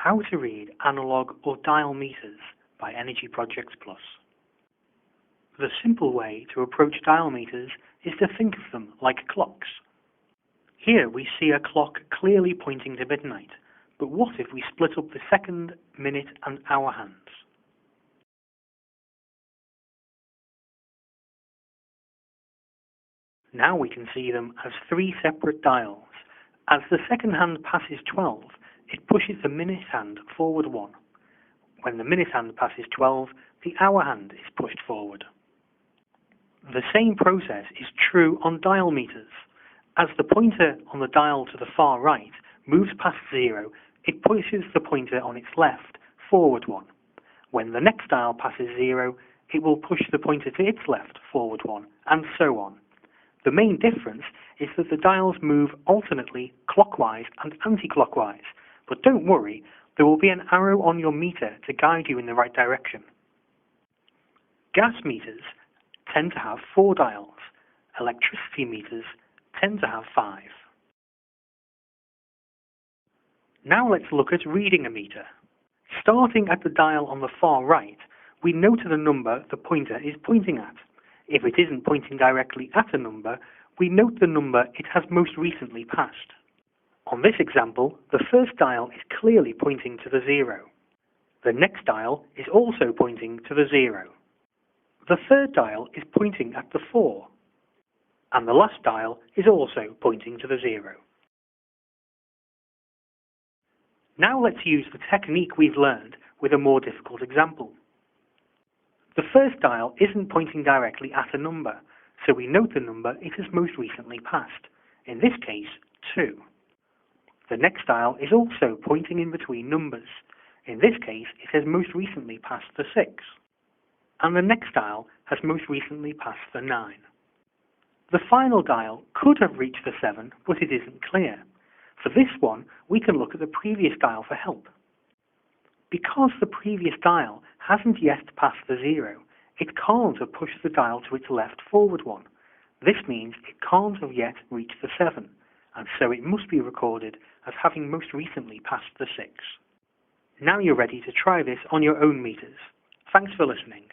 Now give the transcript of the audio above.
How to read analog or dial meters by Energy Projects Plus. The simple way to approach dial meters is to think of them like clocks. Here we see a clock clearly pointing to midnight, but what if we split up the second, minute and hour hands? Now we can see them as three separate dials. As the second hand passes 12, it pushes the minute hand forward 1. When the minute hand passes 12, the hour hand is pushed forward. The same process is true on dial meters. As the pointer on the dial to the far right moves past 0, it pushes the pointer on its left forward 1. When the next dial passes 0, it will push the pointer to its left forward 1, and so on. The main difference is that the dials move alternately clockwise and anti-clockwise, but don't worry, there will be an arrow on your meter to guide you in the right direction. Gas meters tend to have 4 dials. Electricity meters tend to have 5. Now let's look at reading a meter. Starting at the dial on the far right, we note the number the pointer is pointing at. If it isn't pointing directly at a number, we note the number it has most recently passed. On this example, the first dial is clearly pointing to the 0. The next dial is also pointing to the 0. The third dial is pointing at the 4. And the last dial is also pointing to the 0. Now let's use the technique we've learned with a more difficult example. The first dial isn't pointing directly at a number, so we note the number it has most recently passed, in this case 2. The next dial is also pointing in between numbers, in this case it has most recently passed the 6. And the next dial has most recently passed the 9. The final dial could have reached the 7, but it isn't clear. For this one, we can look at the previous dial for help. Because the previous dial hasn't yet passed the 0, it can't have pushed the dial to its left forward 1. This means it can't have yet reached the 7, and so it must be recorded as having most recently passed the 6. Now you're ready to try this on your own meters. Thanks for listening.